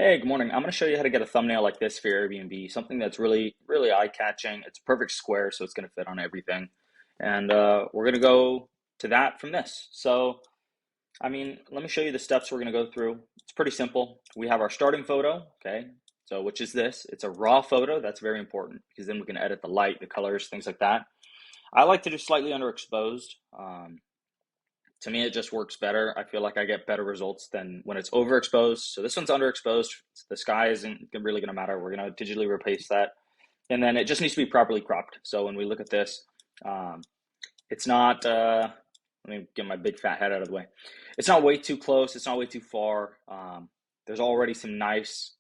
Hey, good morning. I'm going to show you how to get a thumbnail like this for your Airbnb, something that's really, really eye-catching. It's a perfect square, so it's going to fit on everything. And we're going to go to that from this. So, let me show you the steps we're going to go through. It's pretty simple. We have our starting photo, okay? So, which is this. It's a raw photo. That's very important because then we can edit the light, the colors, things like that. I like to do slightly underexposed. To me, it just works better. I feel like I get better results than when it's overexposed. So this one's underexposed. The sky isn't really going to matter. We're going to digitally replace that. And then it just needs to be properly cropped. So when we look at this, um, it's not, let me get my big fat head out of the way. It's not way too close. It's not way too far. There's already some nice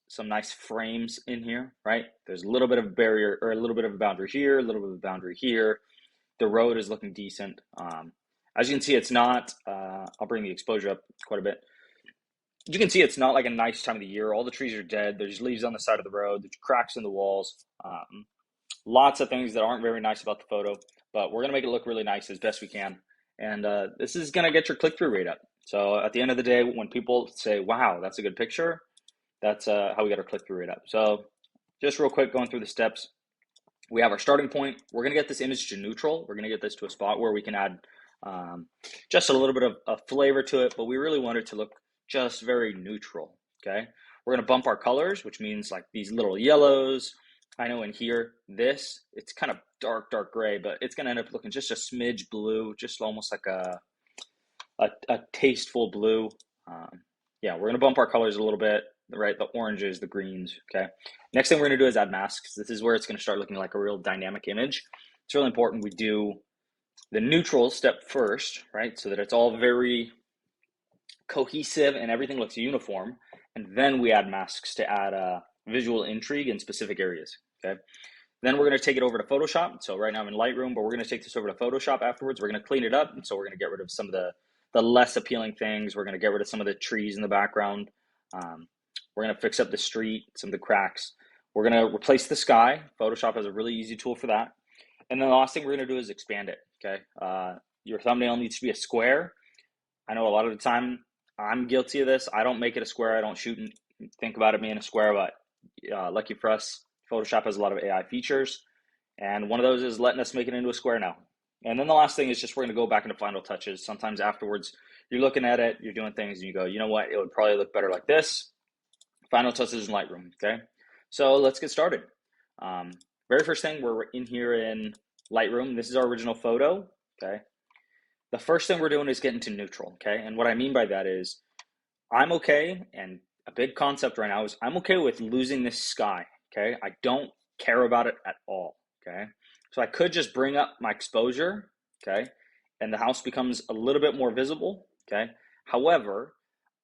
frames in here, right? There's a little bit of a barrier or a little bit of a boundary here, a little bit of a boundary here. The road is looking decent. As you can see, it's not, I'll bring the exposure up quite a bit. You can see it's not like a nice time of the year. All the trees are dead. There's leaves on the side of the road. There's cracks in the walls. Lots of things that aren't very nice about the photo, but we're going to make it look really nice as best we can. And this is going to get your click-through rate up. So at the end of the day, when people say, wow, that's a good picture, that's how we get our click-through rate up. So just real quick, going through the steps. We have our starting point. We're going to get this image to neutral. We're going to get this to a spot where we can add just a little bit of a flavor to it, but we really want it to look just very neutral, okay? We're gonna bump our colors, which means like these little yellows. I know in here, it's kind of dark gray, but it's gonna end up looking just a smidge blue, just almost like a tasteful blue. Yeah, we're gonna bump our colors a little bit, right? The oranges, the greens, okay? Next thing we're gonna do is add masks. This is where it's gonna start looking like a real dynamic image. It's really important we do the neutral step first, right? So that it's all very cohesive and everything looks uniform. And then we add masks to add visual intrigue in specific areas, okay? Then we're gonna take it over to Photoshop. So right now I'm in Lightroom, but we're gonna take this over to Photoshop afterwards. We're gonna clean it up. And so we're gonna get rid of some of the less appealing things. We're gonna get rid of some of the trees in the background. We're gonna fix up the street, some of the cracks. We're gonna replace the sky. Photoshop has a really easy tool for that. And then the last thing we're going to do is expand it, okay? Your thumbnail needs to be a square. I know a lot of the time I'm guilty of this. I don't make it a square. I don't shoot and think about it being a square, but lucky for us, Photoshop has a lot of AI features. And one of those is letting us make it into a square now. And then the last thing is just we're going to go back into final touches. Sometimes afterwards, you're looking at it, you're doing things, and you go, you know what? It would probably look better like this. Final touches in Lightroom, okay? So let's get started. Very first thing, we're in here in Lightroom. This is our original photo, okay? The first thing we're doing is getting to neutral, okay? And what I mean by that is I'm okay, and a big concept right now is I'm okay with losing this sky, okay? I don't care about it at all, okay? So I could just bring up my exposure, okay? And the house becomes a little bit more visible, okay? However,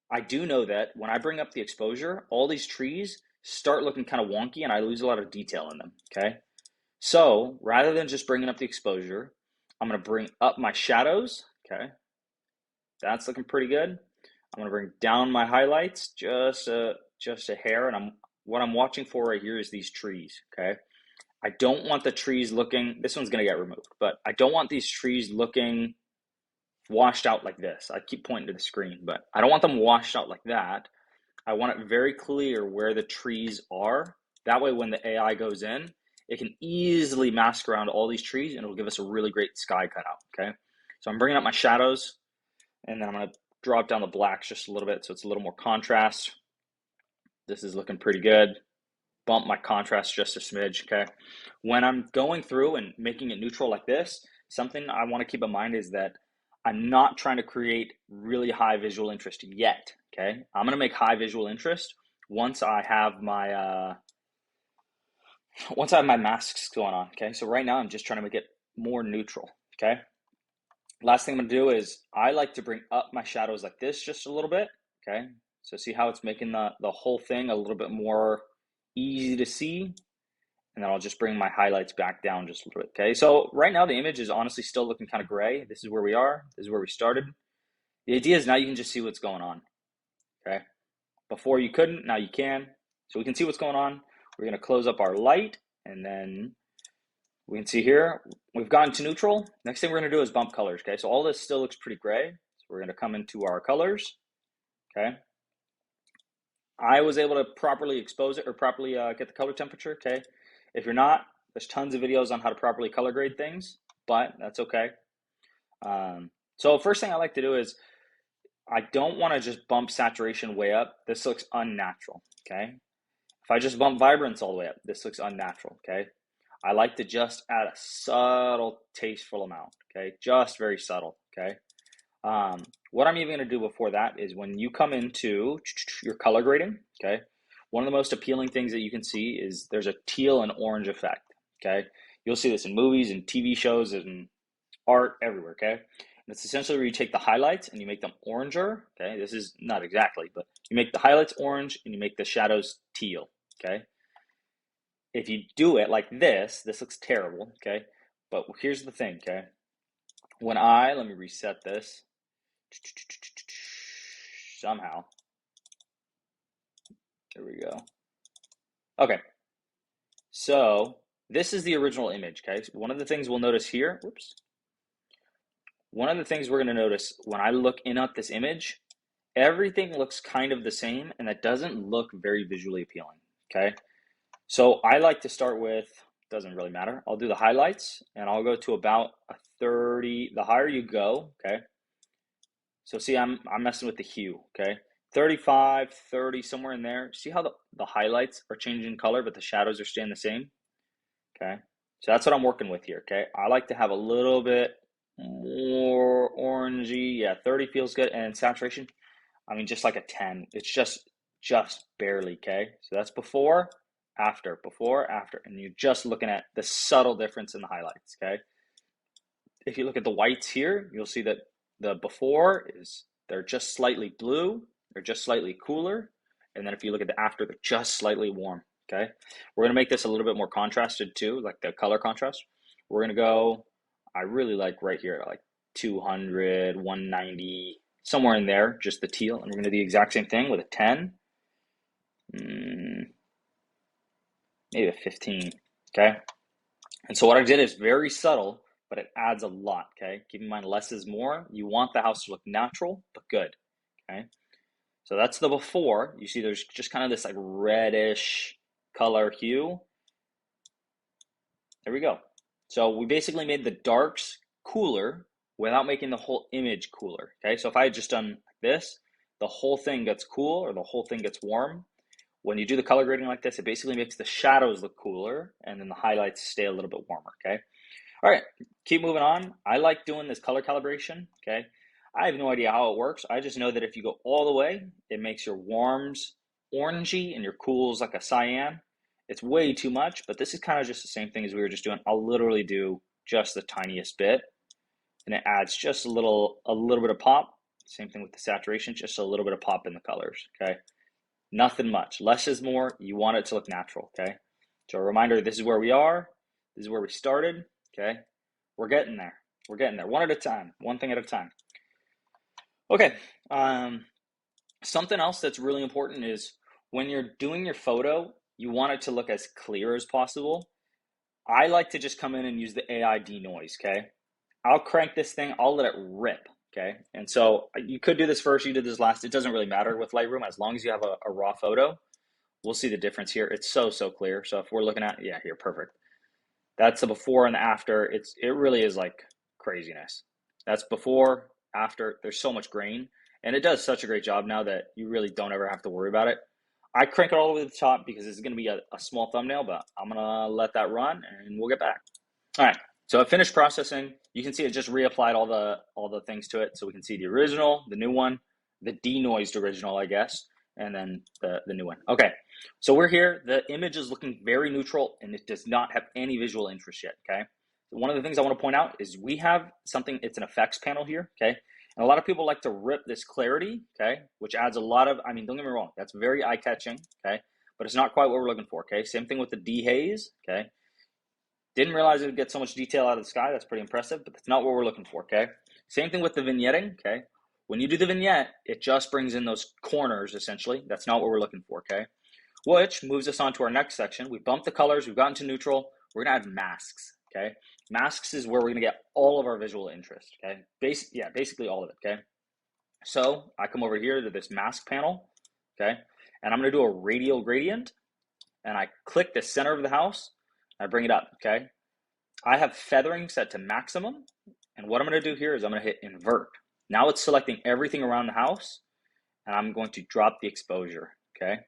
I do know that when I bring up the exposure, all these trees start looking kind of wonky and I lose a lot of detail in them, okay? So rather than just bringing up the exposure, I'm gonna bring up my shadows, okay? That's looking pretty good. I'm gonna bring down my highlights just a hair, and what I'm watching for right here is these trees, okay? I don't want the trees looking, this one's gonna get removed, but I don't want these trees looking washed out like this. I keep pointing to the screen, but I don't want them washed out like that. I want it very clear where the trees are. That way, when the AI goes in, it can easily mask around all these trees and it'll give us a really great sky cutout, okay? So I'm bringing up my shadows and then I'm gonna drop down the blacks just a little bit so it's a little more contrast. This is looking pretty good. Bump my contrast just a smidge, okay? When I'm going through and making it neutral like this, something I wanna keep in mind is that I'm not trying to create really high visual interest yet, okay? I'm gonna make high visual interest once I have my masks going on, okay? So right now I'm just trying to make it more neutral, okay? Last thing I'm gonna do is I like to bring up my shadows like this just a little bit, okay? So see how it's making the whole thing a little bit more easy to see? And then I'll just bring my highlights back down just a little bit, okay? So right now the image is honestly still looking kind of gray. This is where we are, this is where we started. The idea is now you can just see what's going on, okay? Before you couldn't, now you can. So we can see what's going on. We're gonna close up our light and then we can see here, we've gotten to neutral. Next thing we're gonna do is bump colors, okay? So all this still looks pretty gray. So we're gonna come into our colors, okay? I was able to properly expose it or properly get the color temperature, okay? If you're not, there's tons of videos on how to properly color grade things, but that's okay. So first thing I like to do is I don't want to just bump saturation way up. This looks unnatural, okay? If I just bump vibrance all the way up, this looks unnatural, okay? I like to just add a subtle, tasteful amount, okay? Just very subtle, okay? What I'm even going to do before that is when you come into your color grading, okay? One of the most appealing things that you can see is there's a teal and orange effect, okay? You'll see this in movies and TV shows and art everywhere, okay? And it's essentially where you take the highlights and you make them oranger, okay? This is not exactly, but you make the highlights orange and you make the shadows teal, okay? If you do it like this looks terrible, okay? But here's the thing, okay? Let me reset this somehow. There we go. Okay, so this is the original image, okay? So one of the things we'll notice here, whoops. One of the things we're gonna notice when I look in at this image, everything looks kind of the same and that doesn't look very visually appealing, okay? So I like to start with, doesn't really matter. I'll do the highlights and I'll go to about a 30, the higher you go, okay? So see, I'm messing with the hue, okay? 35, 30, somewhere in there. See how the highlights are changing color, but the shadows are staying the same, okay? So that's what I'm working with here, okay? I like to have a little bit more orangey. Yeah, 30 feels good. And saturation, I mean, just like a 10. It's just barely, okay? So that's before, after, and you're just looking at the subtle difference in the highlights, okay? If you look at the whites here, you'll see that the before is they're just slightly blue, they're just slightly cooler, and then if you look at the after, they're just slightly warm, okay? We're gonna make this a little bit more contrasted too, like the color contrast. We're gonna go, I really like right here, like 200, 190, somewhere in there, just the teal, and we're gonna do the exact same thing with a 10, maybe a 15, okay? And so what I did is very subtle, but it adds a lot, okay? Keep in mind, less is more. You want the house to look natural, but good, okay? So that's the before. You see there's just kind of this like reddish color hue. There we go. So we basically made the darks cooler without making the whole image cooler, okay? So if I had just done this, the whole thing gets cool or the whole thing gets warm. When you do the color grading like this, it basically makes the shadows look cooler and then the highlights stay a little bit warmer, okay? All right, keep moving on. I like doing this color calibration, okay? I have no idea how it works. I just know that if you go all the way, it makes your warms orangey and your cools like a cyan. It's way too much, but this is kind of just the same thing as we were just doing. I'll literally do just the tiniest bit, and it adds just a little bit of pop. Same thing with the saturation, just a little bit of pop in the colors, okay? Nothing much. Less is more. You want it to look natural, okay? So a reminder, this is where we are. This is where we started, okay? We're getting there. We're getting there. One at a time. One thing at a time. Okay. Something else that's really important is when you're doing your photo, you want it to look as clear as possible. I like to just come in and use the AI denoise, okay? I'll crank this thing. I'll let it rip, okay? And so you could do this first. You did this last. It doesn't really matter with Lightroom as long as you have a raw photo. We'll see the difference here. It's so clear. So if we're looking at, yeah, here, perfect. That's the before and the after. It really is like craziness. That's before, after. There's so much grain, and it does such a great job now that you really don't ever have to worry about it. I crank it all the way to the top because it's going to be a small thumbnail, but I'm going to let that run and we'll get back. All right. So I finished processing. You can see it just reapplied all the things to it. So we can see the original, the new one, the denoised original, I guess, and then the new one. Okay. So we're here. The image is looking very neutral and it does not have any visual interest yet, okay? One of the things I want to point out is we have something, it's an effects panel here, okay? And a lot of people like to rip this clarity, okay? Which adds a lot of, I mean, don't get me wrong, that's very eye-catching, okay? But it's not quite what we're looking for, okay? Same thing with the dehaze, okay? Didn't realize it would get so much detail out of the sky. That's pretty impressive, but that's not what we're looking for, okay? Same thing with the vignetting, okay? When you do the vignette, it just brings in those corners, essentially. That's not what we're looking for, okay? Which moves us on to our next section. We bumped the colors. We've gotten to neutral. We're going to add masks, okay? Masks is where we're going to get all of our visual interest, okay? Basically all of it, okay? So I come over here to this mask panel, okay? and I'm gonna do a radial gradient, and I click the center of the house, I bring it up, okay? I have feathering set to maximum, and what I'm gonna do here is I'm gonna hit invert. Now it's selecting everything around the house, and I'm going to drop the exposure, okay?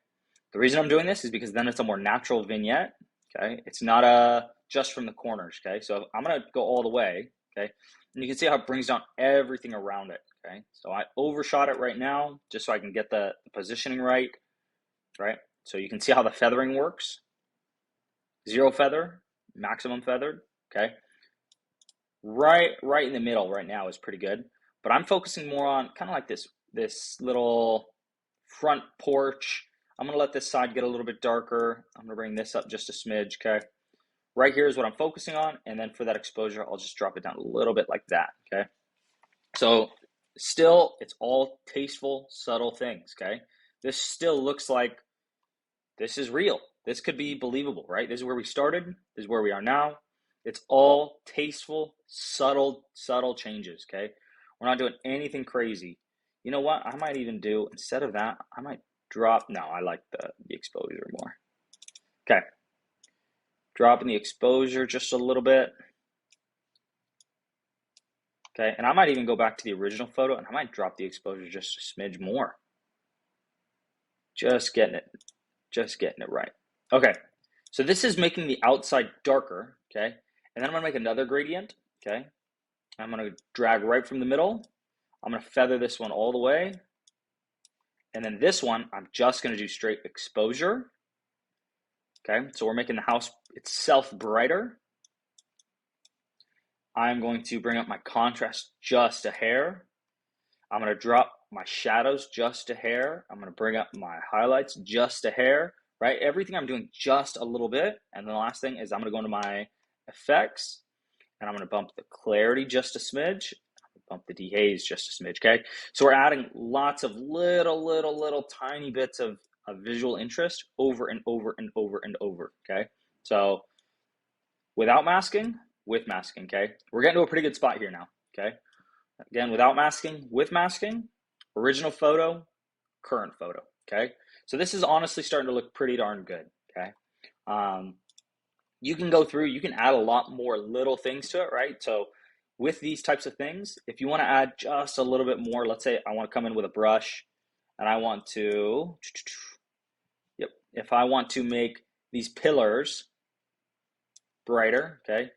The reason I'm doing this is because then it's a more natural vignette, okay? It's not just from the corners, okay? So I'm gonna go all the way, okay? And you can see how it brings down everything around it, okay? So I overshot it right now just so I can get the positioning right, right? So you can see how the feathering works. Zero feather, maximum feathered, okay? Right in the middle right now is pretty good, but I'm focusing more on kind of like this little front porch. I'm gonna let this side get a little bit darker. I'm gonna bring this up just a smidge, okay? Right here is what I'm focusing on, and then for that exposure, I'll just drop it down a little bit like that, okay? So still, it's all tasteful, subtle things, okay? This still looks like this is real. This could be believable, right? This is where we started. This is where we are now. It's all tasteful, subtle changes, okay? We're not doing anything crazy. You know what? I might even do, instead of that, I might drop, no, I like the exposure more. Okay. Dropping the exposure just a little bit. Okay, and I might even go back to the original photo and I might drop the exposure just a smidge more. Just getting it right. Okay, so this is making the outside darker, okay? And then I'm gonna make another gradient, okay? I'm gonna drag right from the middle. I'm gonna feather this one all the way. And then this one, I'm just gonna do straight exposure. Okay, so we're making the house itself brighter. I'm going to bring up my contrast just a hair. I'm gonna drop my shadows just a hair. I'm gonna bring up my highlights just a hair, right? Everything I'm doing just a little bit. And then the last thing is I'm gonna go into my effects and I'm gonna bump the clarity just a smidge, bump the dehaze just a smidge, okay? So we're adding lots of little tiny bits of visual interest over and over and over and over, okay? So without masking, with masking, okay? We're getting to a pretty good spot here now, okay? Again, without masking, with masking, original photo, current photo, okay? So this is honestly starting to look pretty darn good, okay? You can go through, you can add a lot more little things to it, right? So with these types of things, if you want to add just a little bit more, let's say I want to come in with a brush and I want to, yep, if I want to make these pillars brighter, okay,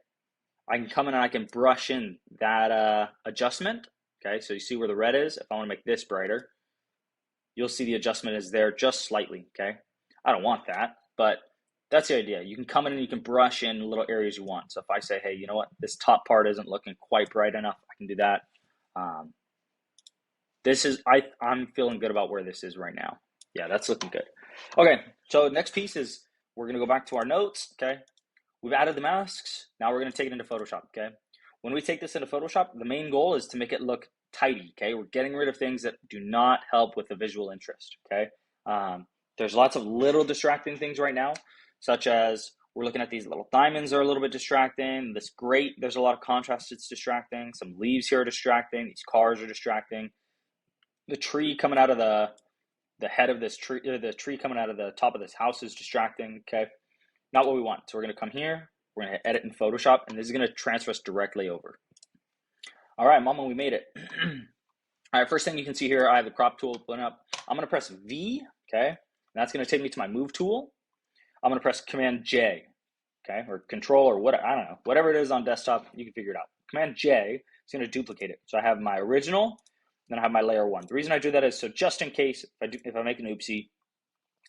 I can come in and I can brush in that adjustment, okay? So you see where the red is. If I want to make this brighter, you'll see the adjustment is there just slightly, okay? I don't want that, but that's the idea. You can come in and you can brush in little areas you want. So if I say, hey, you know what, this top part isn't looking quite bright enough, I can do that. This is, I'm feeling good about where this is right now. Yeah, that's looking good. Okay, so next piece is we're gonna go back to our notes, okay? We've added the masks. Now we're gonna take it into Photoshop, okay? When we take this into Photoshop, the main goal is to make it look tidy, okay? We're getting rid of things that do not help with the visual interest, okay? There's lots of little distracting things right now, such as we're looking at these little diamonds are a little bit distracting. This grate, there's a lot of contrast, it's distracting. Some leaves here are distracting. These cars are distracting. The tree coming out of the head of this tree, the tree coming out of the top of this house is distracting, okay? Not what we want. So we're gonna come here, we're gonna hit edit in Photoshop, and this is gonna transfer us directly over. All right, mama, we made it. All right, first thing you can see here, I have the crop tool put up. I'm gonna press V, okay? And that's gonna take me to my move tool. I'm gonna press Command J, okay? Or Control or what, I don't know. Whatever it is on desktop, you can figure it out. Command J is gonna duplicate it. So I have my original, then I have my layer one. The reason I do that is so just in case if I make an oopsie,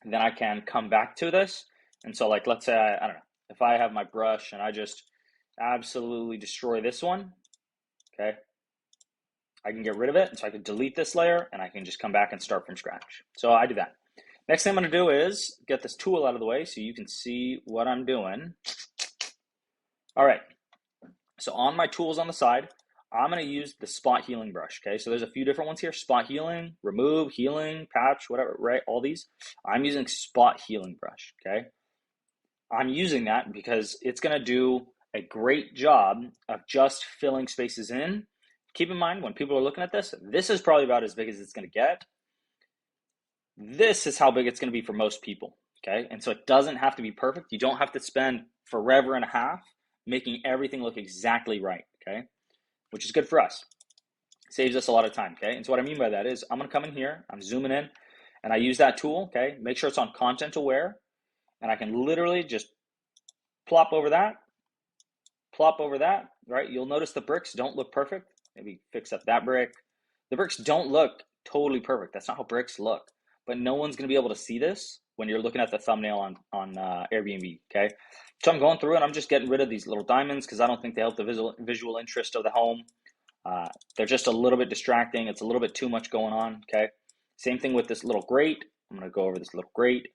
then I can come back to this. And so like, let's say, I don't know, if I have my brush and I just absolutely destroy this one, okay, I can get rid of it. And so I can delete this layer and I can just come back and start from scratch. So I do that. Next thing I'm gonna do is get this tool out of the way so you can see what I'm doing. All right, so on my tools on the side, I'm gonna use the spot healing brush, okay? So there's a few different ones here, spot healing, remove, healing, patch, whatever, right? All these. I'm using spot healing brush, okay? I'm using that because it's gonna do a great job of just filling spaces in. Keep in mind, when people are looking at this, this is probably about as big as it's gonna get. This is how big it's going to be for most people, okay? And so it doesn't have to be perfect. You don't have to spend forever and a half making everything look exactly right, okay? Which is good for us. Saves us a lot of time, okay? And so what I mean by that is I'm going to come in here, I'm zooming in, and I use that tool, okay? Make sure it's on content aware, and I can literally just plop over that, right? You'll notice the bricks don't look perfect. Maybe fix up that brick. The bricks don't look totally perfect. That's not how bricks look. But no one's going to be able to see this when you're looking at the thumbnail on Airbnb, okay? So I'm going through and I'm just getting rid of these little diamonds because I don't think they help the visual interest of the home. They're just a little bit distracting. It's a little bit too much going on, okay? Same thing with this little grate. I'm going to go over this little grate.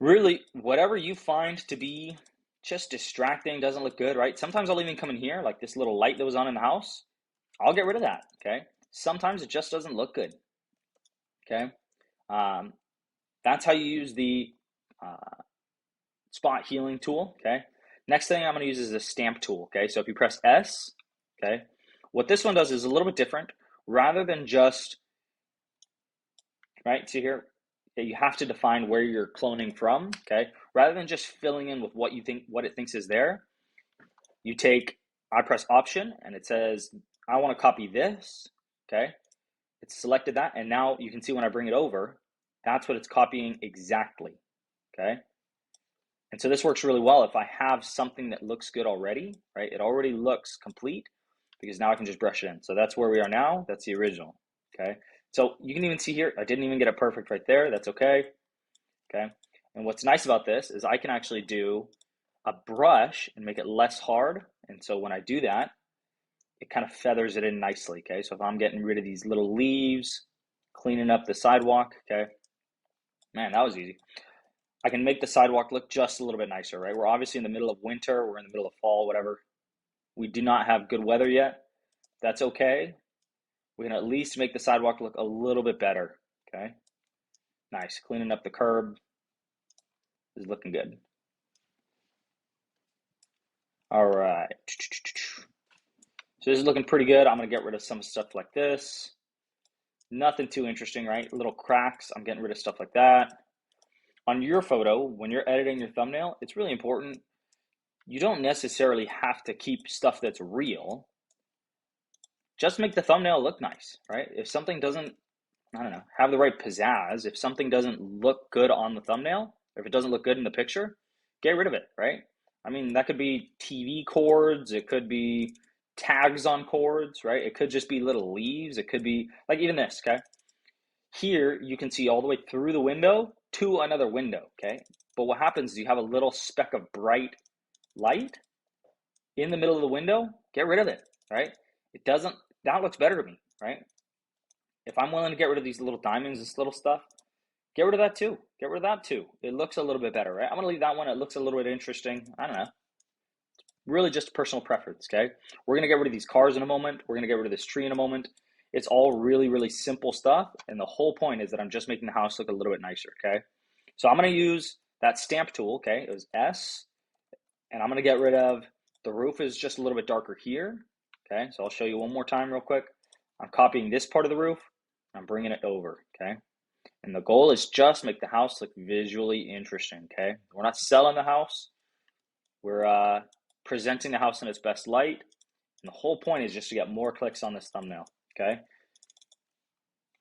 Really, whatever you find to be just distracting, doesn't look good, right? Sometimes I'll even come in here, like this little light that was on in the house. I'll get rid of that, okay? Sometimes it just doesn't look good, okay? That's how you use the spot healing tool, okay? Next thing I'm going to use is the stamp tool, okay? So if you press S, okay, what this one does is a little bit different. Rather than just, right, see here, you have to define where you're cloning from, okay? Rather than just filling in with what it thinks is there, you take, I press Option, and it says, I want to copy this, okay? It's selected that, and now you can see when I bring it over, that's what it's copying exactly, okay? And so this works really well if I have something that looks good already, right? It already looks complete because now I can just brush it in. So that's where we are now. That's the original, okay? So you can even see here, I didn't even get it perfect right there. That's okay, okay? And what's nice about this is I can actually do a brush and make it less hard. And so when I do that, it kind of feathers it in nicely, okay? So if I'm getting rid of these little leaves, cleaning up the sidewalk, okay? Man, that was easy. I can make the sidewalk look just a little bit nicer, right? We're obviously in the middle of winter, we're in the middle of fall, whatever. We do not have good weather yet. That's okay. We can at least make the sidewalk look a little bit better, okay? Nice, cleaning up the curb is looking good. All right. So this is looking pretty good. I'm gonna get rid of some stuff like this. Nothing too interesting, right? Little cracks, I'm getting rid of stuff like that. On your photo, when you're editing your thumbnail, it's really important. You don't necessarily have to keep stuff that's real. Just make the thumbnail look nice, right? If something doesn't, I don't know, have the right pizzazz, if something doesn't look good on the thumbnail, or if it doesn't look good in the picture, get rid of it, right? I mean, that could be TV cords, it could be tags on cords, right? It could just be little leaves, it could be like even this, okay? Here you can see all the way through the window to another window, okay? But what happens is you have a little speck of bright light in the middle of the window, get rid of it, right? It doesn't, that looks better to me, right? If I'm willing to get rid of these little diamonds, this little stuff, get rid of that too. Get rid of that too. It looks a little bit better, right? I'm gonna leave that one. It looks a little bit interesting. I don't know. Really just personal preference, okay? We're gonna get rid of these cars in a moment. We're gonna get rid of this tree in a moment. It's all really, really simple stuff. And the whole point is that I'm just making the house look a little bit nicer, okay? So I'm gonna use that stamp tool, okay? It was S, and I'm gonna get rid of, the roof is just a little bit darker here, okay? So I'll show you one more time real quick. I'm copying this part of the roof, I'm bringing it over, okay? And the goal is just make the house look visually interesting, okay? We're not selling the house. We're presenting the house in its best light. And the whole point is just to get more clicks on this thumbnail, okay?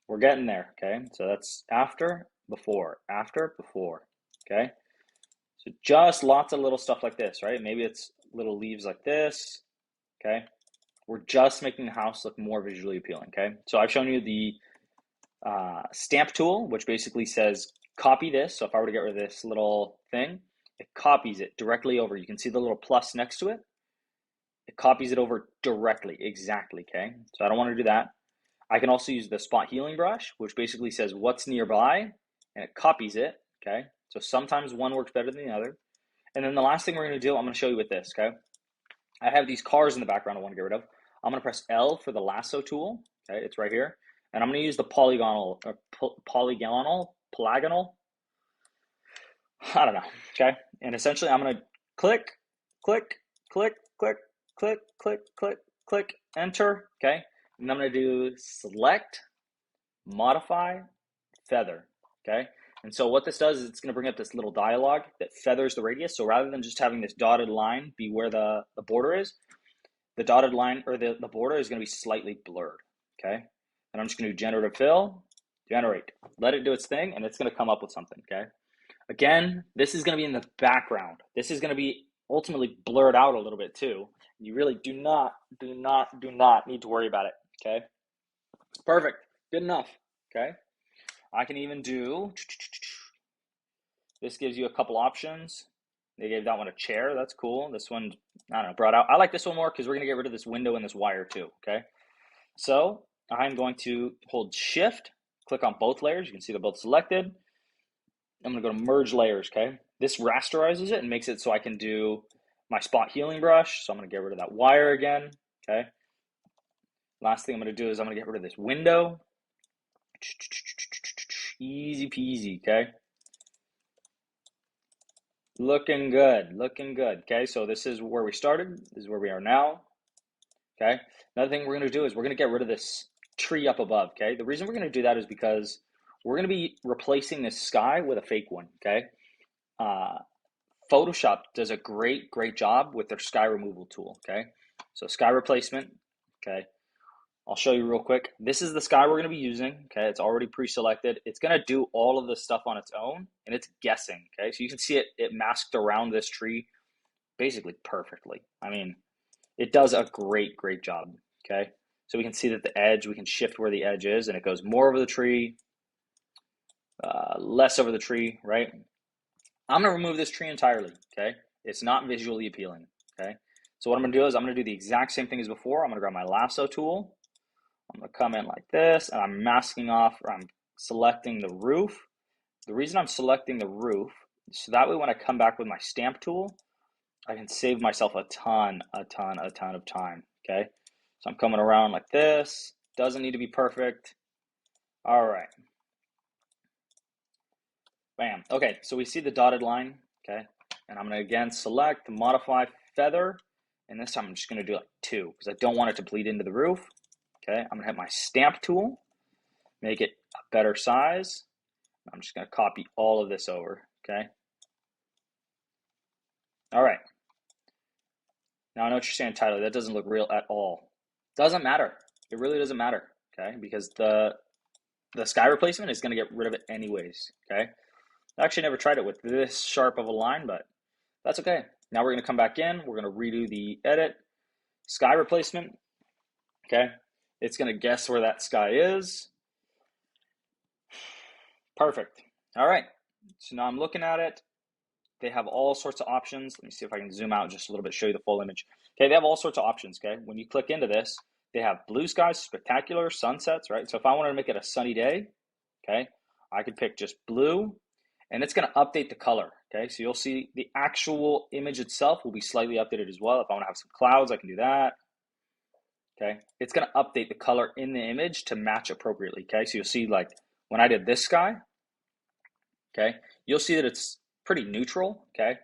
We're getting there, okay? So that's after, before, okay? So just lots of little stuff like this, right? Maybe it's little leaves like this, okay? We're just making the house look more visually appealing, okay? So I've shown you the stamp tool, which basically says copy this. So if I were to get rid of this little thing, it copies it directly over. You can see the little plus next to it. It copies it over directly, exactly, okay? So I don't want to do that. I can also use the spot healing brush, which basically says what's nearby, and it copies it, okay? So sometimes one works better than the other. And then the last thing we're going to do, I'm going to show you with this, okay? I have these cars in the background I want to get rid of. I'm going to press L for the lasso tool, okay? It's right here. And I'm going to use the polygonal, I don't know, okay? And essentially I'm going to click, click, click, click, click, click, click, click, enter, okay? And I'm going to do select, modify, feather, okay? And so what this does is it's going to bring up this little dialog that feathers the radius. So rather than just having this dotted line be where the border is, the dotted line or the border is going to be slightly blurred, okay? And I'm just going to do generative fill, generate, let it do its thing, and it's going to come up with something, okay? Again, this is going to be in the background. This is going to be ultimately blurred out a little bit too. You really do not need to worry about it, okay? Perfect, good enough, okay? I can even do, this gives you a couple options. They gave that one a chair, that's cool. This one, I don't know, brought out. I like this one more because we're gonna get rid of this window and this wire too, okay? So I'm going to hold shift, click on both layers. You can see they're both selected. I'm gonna go to merge layers, okay? This rasterizes it and makes it so I can do my spot healing brush. So I'm gonna get rid of that wire again, okay? Last thing I'm gonna do is I'm gonna get rid of this window. Easy peasy, okay? Looking good, okay? So this is where we started, this is where we are now, okay? Another thing we're gonna do is we're gonna get rid of this tree up above, okay? The reason we're gonna do that is because we're gonna be replacing this sky with a fake one, okay? Photoshop does a great job with their sky removal tool, okay? So sky replacement, okay? I'll show you real quick. This is the sky we're going to be using, okay? It's already pre-selected. It's going to do all of this stuff on its own, and it's guessing, okay? So you can see it masked around this tree basically perfectly. I mean, it does a great job, okay? So we can see that the edge, we can shift where the edge is, and it goes more over the tree, less over the tree, right? I'm going to remove this tree entirely, okay? It's not visually appealing, okay? So what I'm going to do is I'm going to do the exact same thing as before. I'm going to grab my lasso tool. I'm going to come in like this, and I'm masking off, or I'm selecting the roof. The reason I'm selecting the roof is so that way when I come back with my stamp tool, I can save myself a ton of time, okay? So I'm coming around like this. Doesn't need to be perfect. All right. Bam. Okay, so we see the dotted line, okay? And I'm going to again select, modify feather, and this time I'm just going to do like 2 because I don't want it to bleed into the roof. Okay, I'm going to hit my stamp tool, make it a better size. I'm just going to copy all of this over, okay? All right. Now I know what you're saying, Tyler, that doesn't look real at all. Doesn't matter. It really doesn't matter, okay? Because the sky replacement is going to get rid of it anyways, okay? I actually never tried it with this sharp of a line, but that's okay. Now we're going to come back in. We're going to redo the edit, sky replacement, okay? It's going to guess where that sky is. Perfect. All right. So now I'm looking at it. They have all sorts of options. Let me see if I can zoom out just a little bit, show you the full image. Okay, they have all sorts of options, okay? When you click into this, they have blue skies, spectacular, sunsets, right? So if I wanted to make it a sunny day, okay, I could pick just blue, and it's going to update the color, okay? So you'll see the actual image itself will be slightly updated as well. If I want to have some clouds, I can do that, okay? It's going to update the color in the image to match appropriately, okay? So you'll see, like, when I did this sky, okay, you'll see that it's pretty neutral, okay?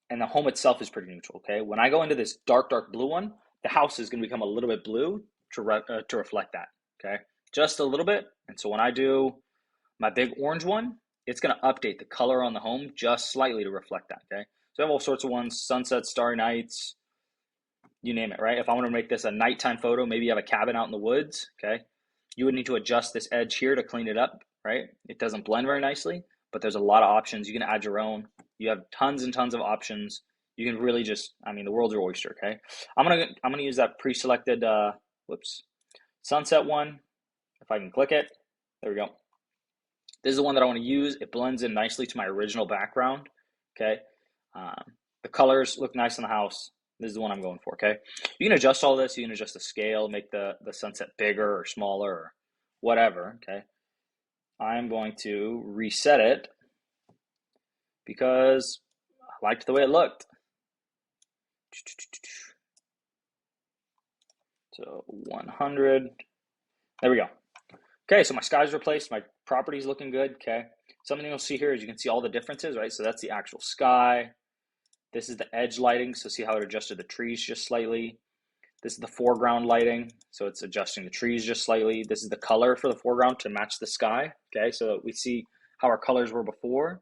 And the home itself is pretty neutral, okay? When I go into this dark blue one, the house is going to become a little bit blue to reflect that, okay? Just a little bit. And so when I do my big orange one, it's going to update the color on the home just slightly to reflect that, okay? So I have all sorts of ones, sunsets, starry nights, you name it, right? If I want to make this a nighttime photo, maybe you have a cabin out in the woods, okay? You would need to adjust this edge here to clean it up, right? It doesn't blend very nicely, but there's a lot of options. You can add your own. You have tons and tons of options. You can really just, I mean, the world's your oyster, okay? I'm gonna use that pre-selected, sunset one. If I can click it, there we go. This is the one that I want to use. It blends in nicely to my original background, okay? The colors look nice in the house. This is the one I'm going for, okay? You can adjust all this. You can adjust the scale, make the sunset bigger or smaller or whatever, okay? I'm going to reset it because I liked the way it looked. So 100, there we go. Okay, so my sky's replaced, my property's looking good, okay? Something you'll see here is you can see all the differences, right? So that's the actual sky. This is the edge lighting, so see how it adjusted the trees just slightly. This is the foreground lighting, so it's adjusting the trees just slightly. This is the color for the foreground to match the sky, okay? So that we see how our colors were before.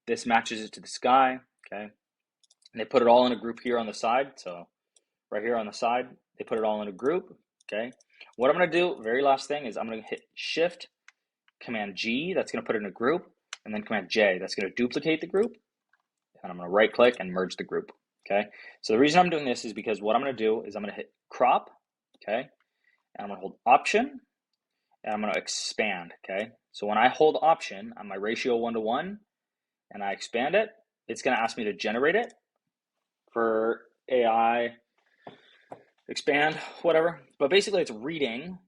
This matches it to the sky, okay? And they put it all in a group here on the side. So right here on the side, they put it all in a group, okay? What I'm gonna do, very last thing, is I'm gonna hit Shift, Command G, that's gonna put it in a group, and then Command J, that's gonna duplicate the group, and I'm gonna right click and merge the group, okay? So the reason I'm doing this is because what I'm gonna do is I'm gonna hit Crop, okay? And I'm gonna hold Option, and I'm gonna expand, okay? So when I hold Option on my ratio 1:1, and I expand it, it's gonna ask me to generate it for AI, expand, whatever. But basically it's reading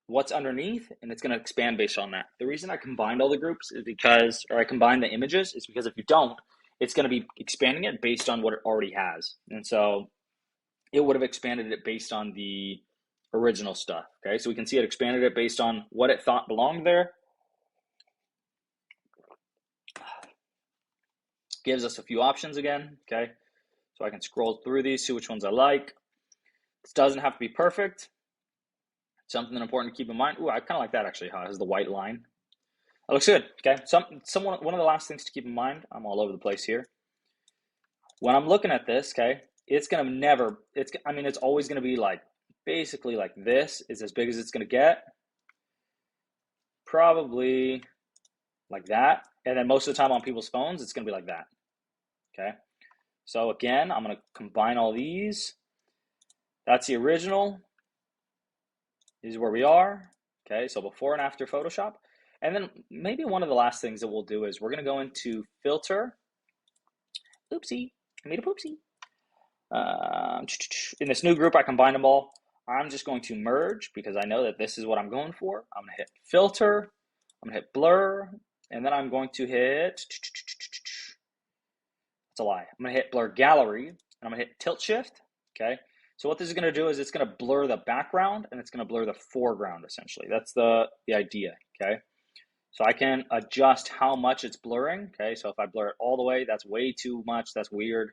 what's underneath and it's gonna expand based on that. The reason I combined all the groups is because, or I combined the images, is because if you don't, it's gonna be expanding it based on what it already has. And so it would have expanded it based on the original stuff, okay? So we can see it expanded it based on what it thought belonged there. Gives us a few options again, okay? So I can scroll through these, see which ones I like. This doesn't have to be perfect. Something important to keep in mind. Ooh, I kind of like that actually, how it has the white line. That looks good, okay? One of the last things to keep in mind, I'm all over the place here. When I'm looking at this, okay, it's gonna never, it's always gonna be like, basically like this is as big as it's gonna get. Probably like that. And then most of the time on people's phones, it's gonna be like that, okay? So again, I'm gonna combine all these. That's the original. This is where we are, okay? So before and after Photoshop. And then maybe one of the last things that we'll do is we're gonna go into Filter. Oopsie, I made a poopsie. In this new group, I combined them all. I'm just going to merge because I know that this is what I'm going for. I'm gonna hit Filter, I'm gonna hit Blur, and then I'm going to hit, that's a lie. I'm gonna hit Blur Gallery, and I'm gonna hit Tilt Shift, okay? So what this is gonna do is it's gonna blur the background and it's gonna blur the foreground essentially. That's the idea, okay? So I can adjust how much it's blurring, okay? So if I blur it all the way, that's way too much, that's weird.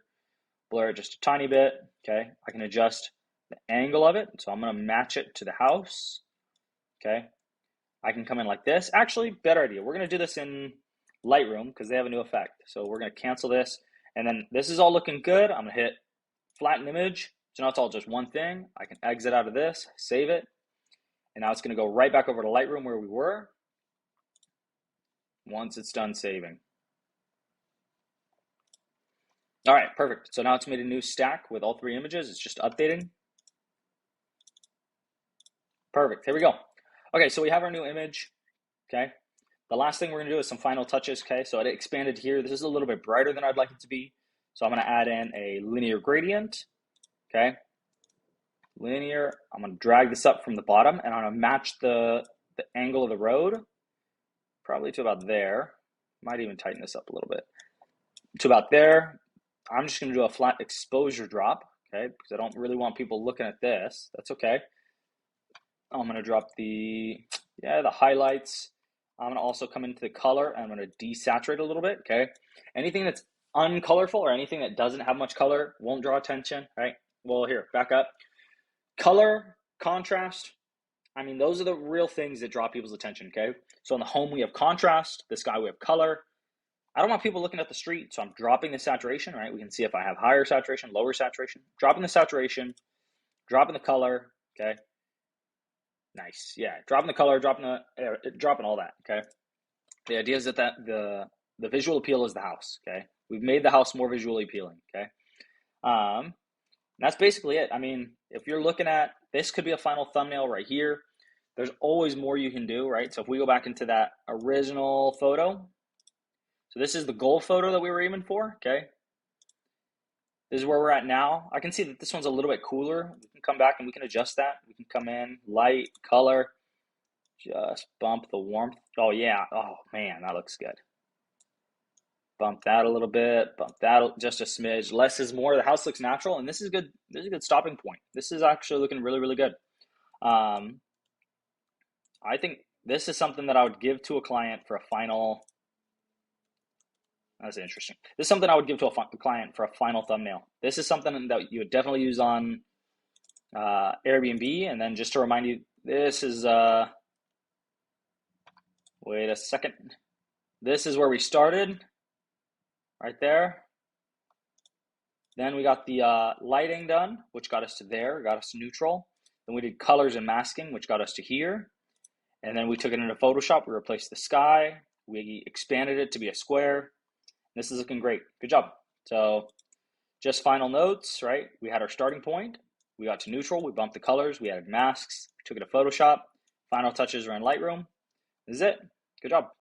Blur it just a tiny bit, okay? I can adjust the angle of it, so I'm gonna match it to the house, okay? I can come in like this. Actually, better idea. We're gonna do this in Lightroom because they have a new effect. So we're gonna cancel this, and then this is all looking good. I'm gonna hit flatten image. So now it's all just one thing. I can exit out of this, save it, and now it's gonna go right back over to Lightroom where we were once it's done saving. All right, perfect. So now it's made a new stack with all three images. It's just updating. Perfect, here we go. Okay, so we have our new image, okay? The last thing we're gonna do is some final touches, okay? So it expanded here. This is a little bit brighter than I'd like it to be. So I'm gonna add in a linear gradient, okay? Linear, I'm gonna drag this up from the bottom and I'm gonna match the angle of the road, probably to about there. Might even tighten this up a little bit. To about there. I'm just gonna do a flat exposure drop, okay? Because I don't really want people looking at this. That's okay. I'm gonna drop the highlights. I'm gonna also come into the color and I'm gonna desaturate a little bit, okay? Anything that's uncolorful or anything that doesn't have much color won't draw attention, right? Well, here, back up. Color, contrast, those are the real things that draw people's attention, okay? So on the home, we have contrast. The sky, we have color. I don't want people looking at the street, so I'm dropping the saturation, right? We can see if I have higher saturation, lower saturation. Dropping the saturation, dropping the color, okay? Nice, yeah. Dropping the color, dropping all that, okay? The idea is that the visual appeal is the house, okay? We've made the house more visually appealing, okay? That's basically it. If you're looking at, this could be a final thumbnail right here. There's always more you can do, right? So if we go back into that original photo, so this is the goal photo that we were aiming for, okay? This is where we're at now. I can see that this one's a little bit cooler. We can come back and we can adjust that. We can come in, light, color, just bump the warmth. Oh yeah, oh man, that looks good. Bump that a little bit, bump that just a smidge. Less is more. The house looks natural, and this is good. This is a good stopping point. This is actually looking really, really good. I think this is something that I would give to a client for a final. That's interesting. This is something I would give to a client for a final thumbnail. This is something that you would definitely use on Airbnb. And then just to remind you, this is, wait a second. This is where we started, right there. Then we got the lighting done, which got us to there, got us to neutral. Then we did colors and masking, which got us to here. And then we took it into Photoshop. We replaced the sky. We expanded it to be a square. This is looking great. Good job. So just final notes, right? We had our starting point. We got to neutral. We bumped the colors. We added masks. We took it to Photoshop. Final touches are in Lightroom. This is it. Good job.